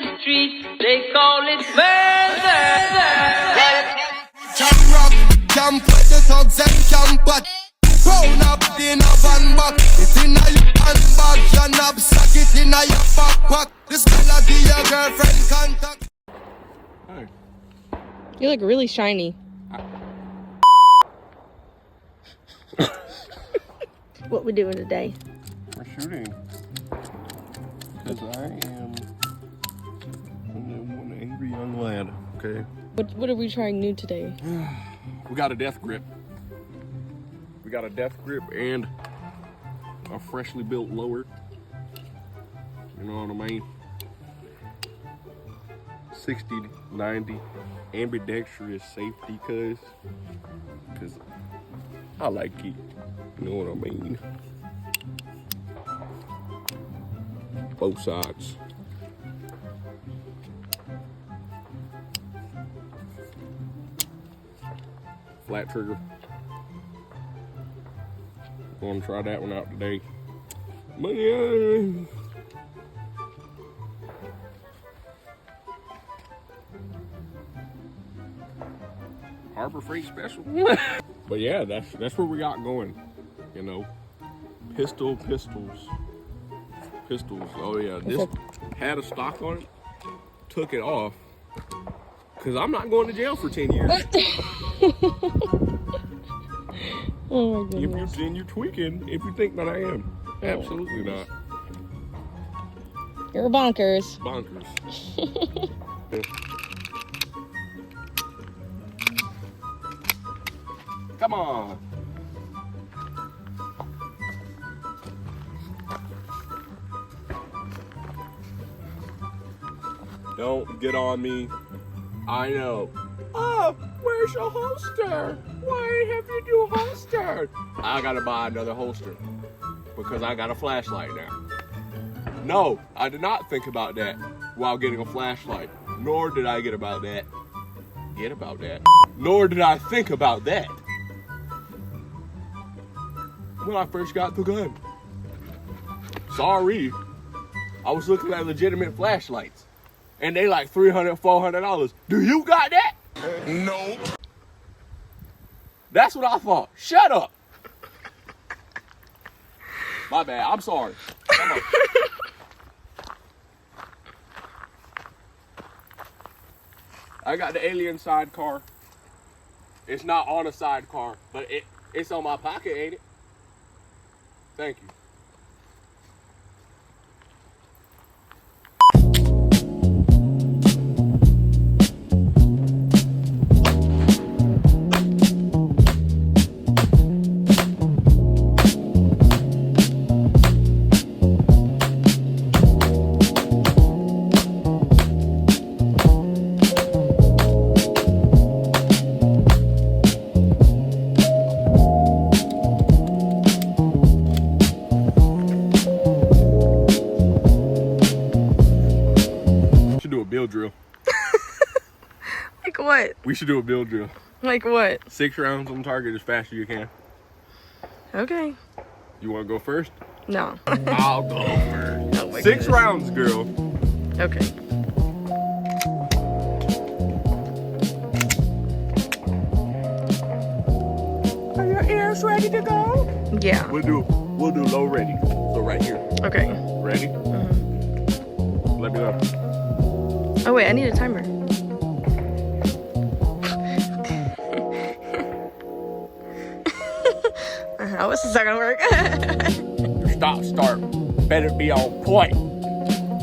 the street, they call it murder. Can rock, can put the thugs and can put. Brown up in a van back. It's in a your handbag. Your knapsack, it in a your backpack. This melody your girlfriend contact. Hey. You look really shiny. What we doing today? We're shooting. Because I am one angry young lad, okay? What are we trying new today? We got a death grip. We got a death grip and a freshly built lower. You know what I mean? 60, 90 ambidextrous safety cuz I like it. You know what I mean? Both sides. Flat trigger. Gonna try that one out today. But yeah. Harbor Freight special. But yeah, that's what we got going. You know, pistols. Oh yeah, this had a stock on it. Took it off because I'm not going to jail for 10 years. Oh my goodness. You're tweaking if you think that I am. Absolutely not. You're bonkers. Bonkers. Come on. Don't get on me. I know. Oh, where's your holster? Why have you new holster? I gotta buy another holster because I got a flashlight now. No, I did not think about that while getting a flashlight. Nor did I get about that. Nor did I think about that when I first got the gun. Sorry. I was looking at legitimate flashlights. And they like $300, $400. Do you got that? No. That's what I thought. Shut up. My bad. I'm sorry. Come on. I got the alien sidecar. It's not on a sidecar, but it's on my pocket, ain't it? Thank you. Bill drill. Like what? We should do a bill drill. Like what? 6 rounds on target as fast as you can. Okay. You want to go first? No. I'll go first. Oh my 6 goodness. rounds, girl. Okay. Are your ears ready to go? Yeah. We'll do low ready. So right here. Okay. Ready? Mm-hmm. Let me know. Oh wait, I need a timer. How is this not gonna work? Your stop start better be on point.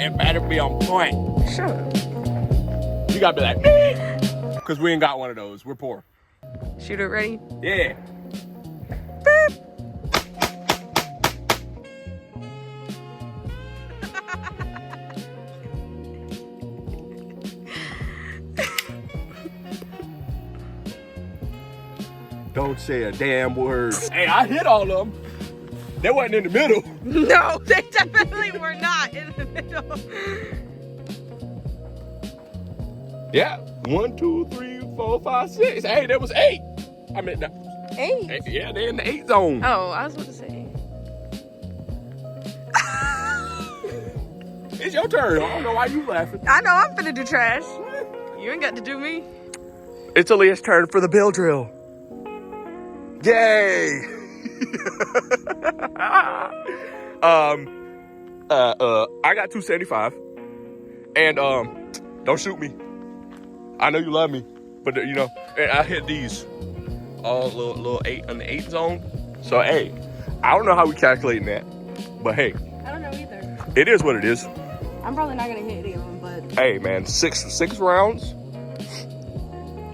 It better be on point. Shut up. You gotta be like, because we ain't got one of those. We're poor. Shooter ready? Yeah. Beep. Don't say a damn word. Hey, I hit all of them. They wasn't in the middle. No, they definitely were not in the middle. Yeah. 1, 2, 3, 4, 5, 6. Hey, there was 8. I mean, 8? yeah, they're in the 8 zone. Oh, I was about to say. It's your turn. I don't know why you laughing. I know I'm finna do trash. You ain't got to do me. It's Aaliyah's turn for the bill drill. Yay! I got 275. And don't shoot me. I know you love me, but you know, and I hit these all little 8 on the 8 zone. So hey, I don't know how we calculating that, but hey, I don't know either. it is what it is. I'm probably not gonna hit any of them, but Hey man, six rounds.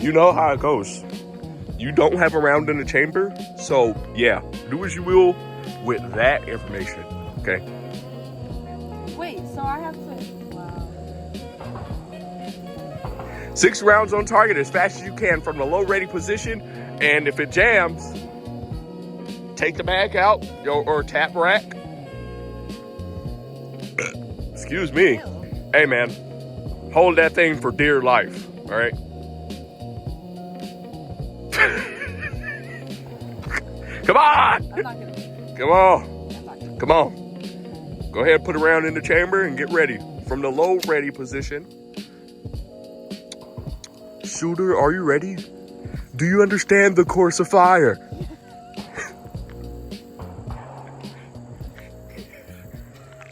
You know how it goes. You don't have a round in the chamber, so yeah, do as you will with that information. Okay. wait. So I have to. Wow. 6 rounds on target as fast as you can from the low ready position, and if it jams, take the bag out or tap rack. Excuse me. Hey man, hold that thing for dear life. All right. Come on! I'm not gonna. Come on! I'm not gonna. Come on. Go ahead, put a round in the chamber and get ready. From the low ready position. Shooter, are you ready? Do you understand the course of fire?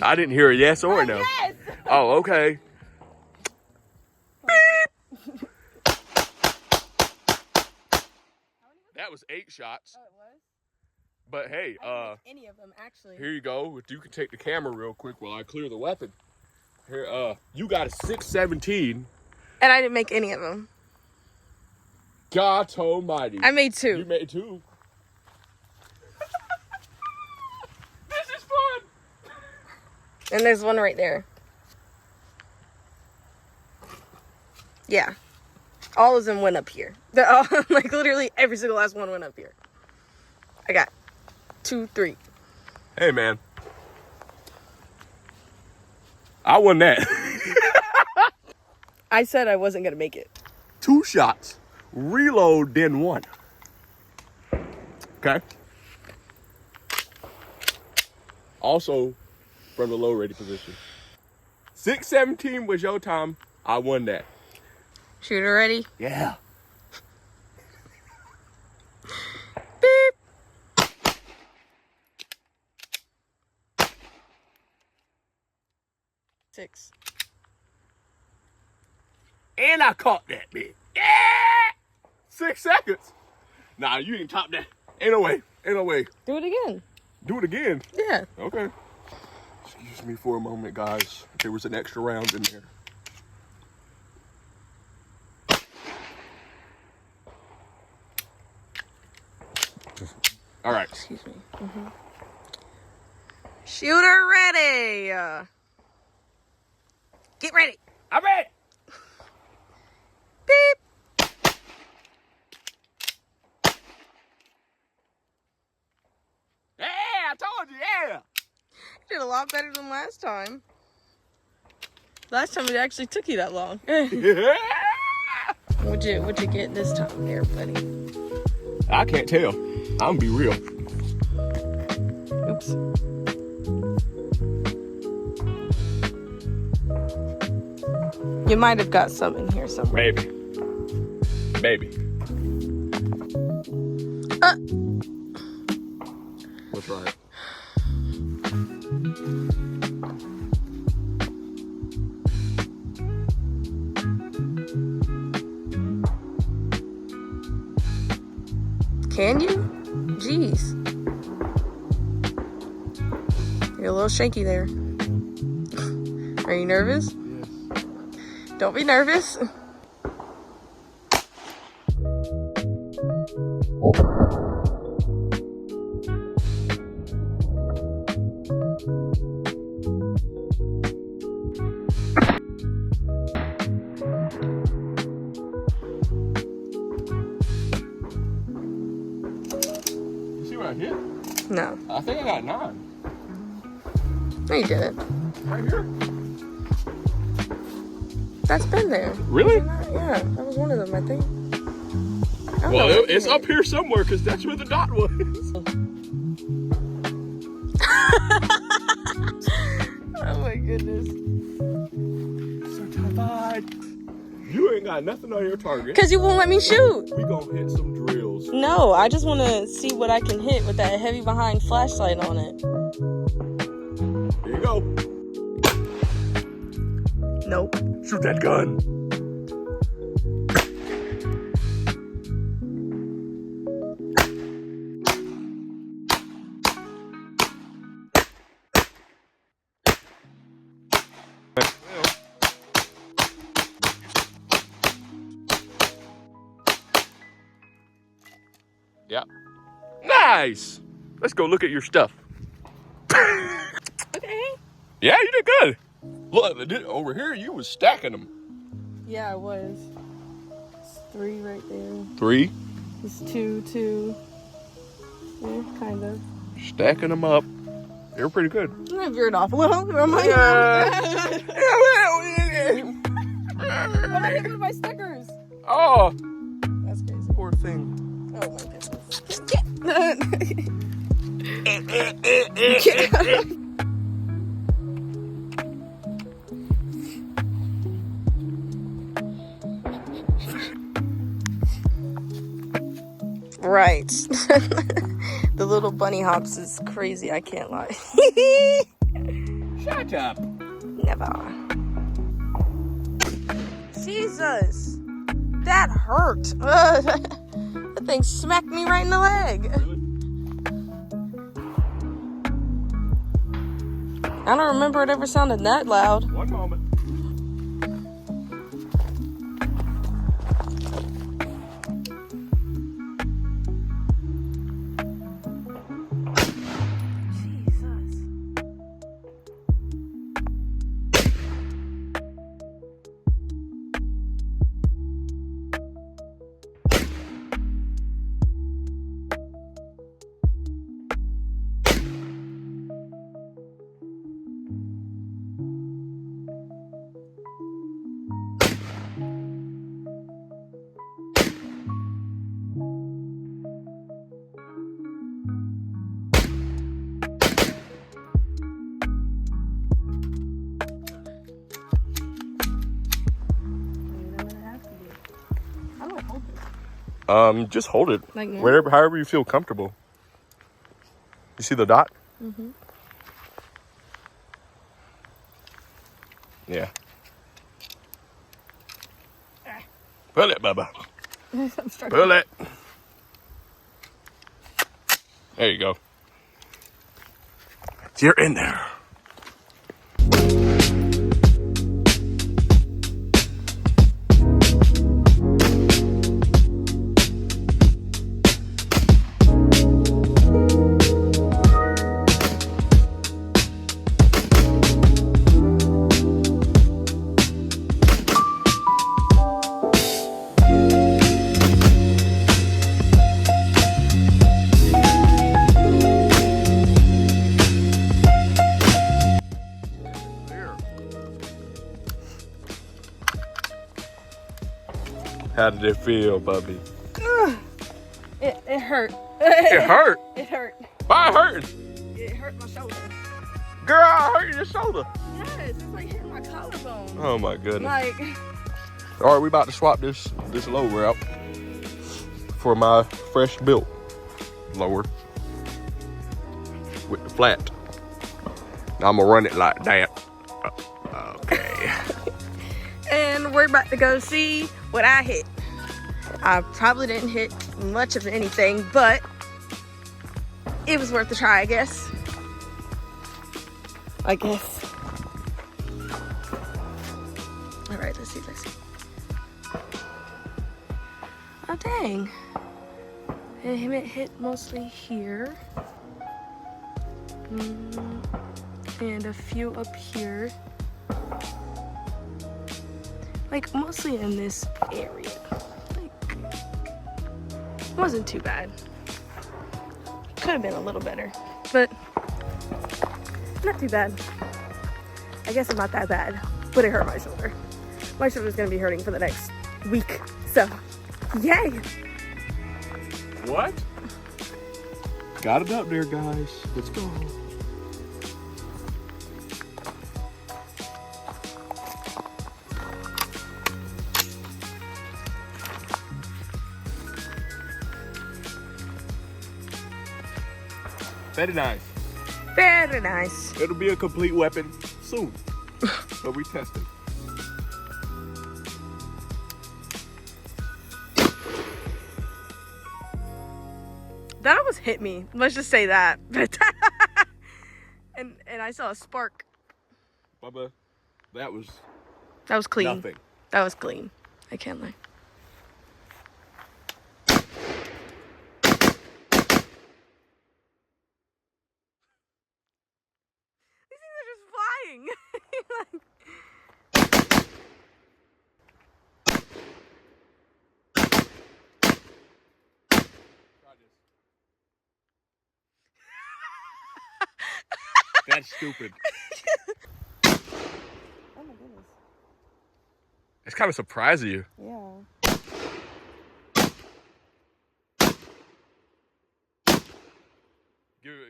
I didn't hear a yes or a no. Yes. Oh, okay. Beep. That was 8 shots. Oh, it was. But hey, I didn't make any of them actually. here you go. If you can take the camera real quick while I clear the weapon. Here, you got a 617. And I didn't make any of them. God almighty. I made 2. You made 2. This is fun. And there's one right there. Yeah. All of them went up here. They're all, like literally every single last one went up here. I got 2, 3. Hey, man. I won that. I said I wasn't gonna make it. 2 shots. Reload, then 1. Okay. Also, from the low ready position. 617 was your time. I won that. Shooter ready? Yeah. Beep. 6. And I caught that bitch. Yeah! 6 seconds. Nah, you ain't top that. Ain't no way. Ain't no way. Do it again. Do it again. Yeah. Okay. Excuse me for a moment, guys. There was an extra round in there. All right. Excuse me. Shooter ready. Get ready. I'm ready. Beep. Yeah, I told you, yeah. You did a lot better than last time. Last time it actually took you that long. Yeah. What'd you get this time there, buddy? I can't tell. I'm gonna be real. Oops. You might have got some in here somewhere. Maybe. Maybe. Let's try it. Can you? Jeez. You're a little shaky there. Are you nervous? Yes. Don't be nervous. You see what I hit? No. I think I got 9. No, you didn't. Right here. That's been there. Really? Yeah, that was one of them, I think. I don't Well, know what it's you up hit. here somewhere because that's where the dot was. Oh my goodness. ain't got nothing on your target. Because you won't let me shoot. We gonna hit some drills. No, I just want to see what I can hit with that heavy behind flashlight on it. Here you go. Nope. Shoot that gun. Yeah. Nice. Let's go look at your stuff. Okay. Yeah, you did good. Look, over here you was stacking them. Yeah, I was. It's 3 right there. 3. It's 2, 2. Yeah, kind of. Stacking them up. They were pretty good. I veered off a little. Where am I? I'm hit with my stickers. Oh, That's crazy. poor thing. Oh my goodness. Right. The little bunny hops is crazy, I can't lie. Shut up. Never. Jesus. That hurt. That thing smacked me right in the leg. I don't remember it ever sounded that loud. One moment. Jesus. Just hold it. Like now? Wherever, however you feel comfortable. You see the dot? Mm-hmm. Yeah. Pull it, Bubba. I'm struggling. Pull it. There you go. You're in there. How did it feel, Bubby? It hurt. It hurt. It hurt. Why it hurting? It hurt my shoulder. Girl, I hurt your shoulder. Yes, it's like hitting my collarbone. Oh my goodness. Like, All right, we about to swap this lower out for my fresh built lower with the flat. Now I'm gonna run it like that. Okay. and we're about to go see what I hit. I probably didn't hit much of anything, but it was worth a try, I guess. All right, let's see. Oh, dang. It hit mostly here. And a few up here. Like, mostly in this area. Like, it wasn't too bad. Could have been a little better, but not too bad. I guess it's not that bad, but it hurt my shoulder. My shoulder's gonna be hurting for the next week, so yay! What? Got it up there, guys. Let's go. Very nice. Very nice. It'll be a complete weapon soon. But we testing. That almost hit me. Let's just say that. and I saw a spark. Bubba, that was clean. nothing. That was clean. I can't lie. These things are just flying. That's stupid. Oh my goodness. It's kind of surprising you. Yeah.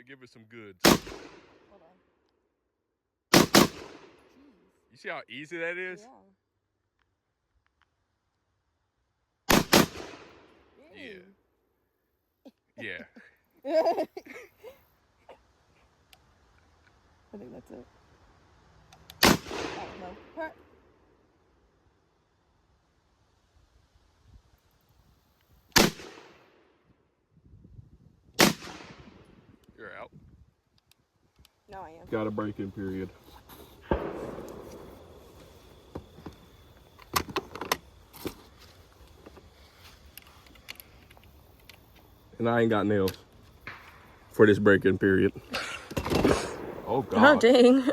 Give it some goods. Hold on. You see how easy that is? Yeah. Yeah. I think that's it. Oh, no. You're out. No, I am. Got a break-in period. And I ain't got nails for this break-in period. Oh God. Oh, dang.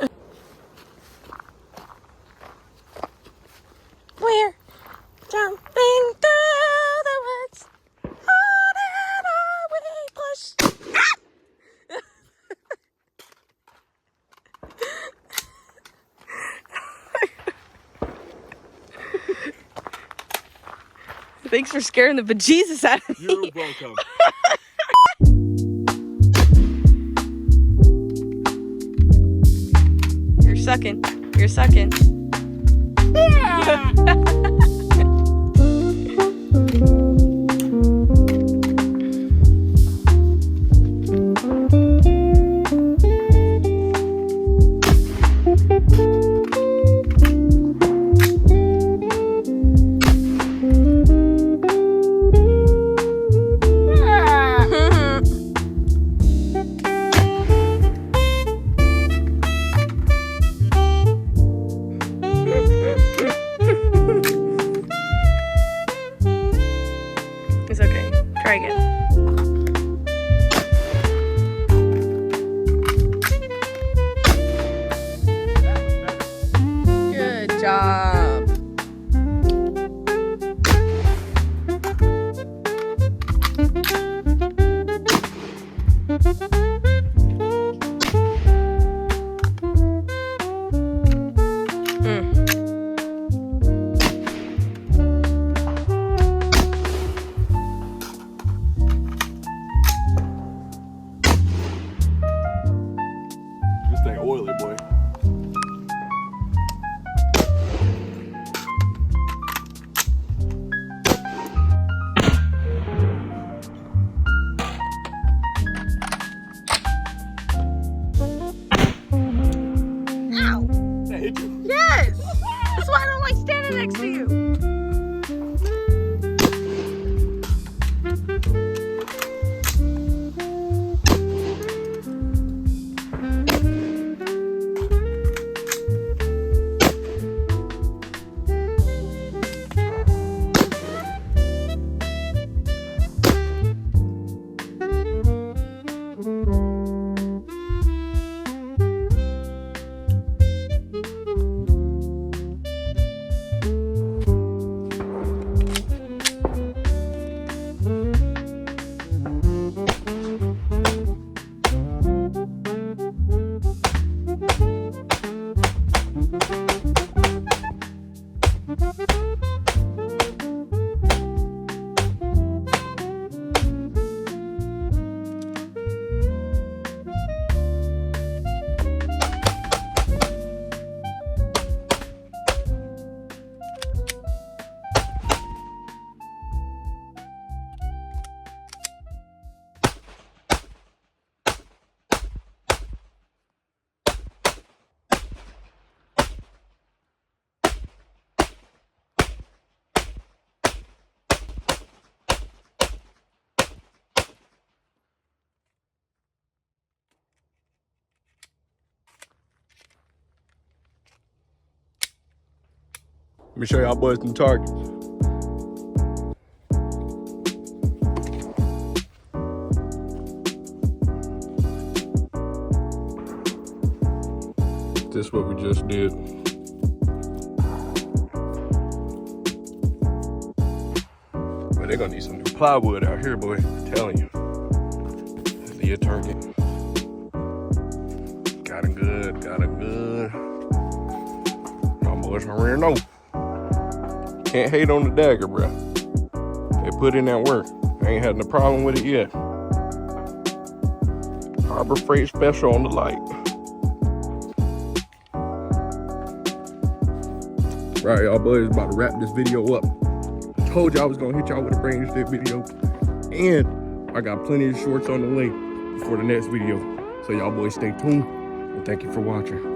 We're jumping through the woods. On and on we push. Thanks for scaring the bejesus out of me. You're welcome. You're sucking. You're sucking. It's okay. Try again. Good job. This thing oily, boy. Let me show y'all boys some targets. This is what we just did. But they're gonna need some new plywood out here, boy. I'm telling you. This is your target. Got it good, got it good. My boys already know. Can't hate on the dagger, bro. They put in that work. I ain't had no problem with it yet. Harbor Freight special on the light. Right, y'all boys, about to wrap this video up. I told y'all I was gonna hit y'all with a brain stick video. And I got plenty of shorts on the way for the next video. So y'all boys stay tuned and thank you for watching.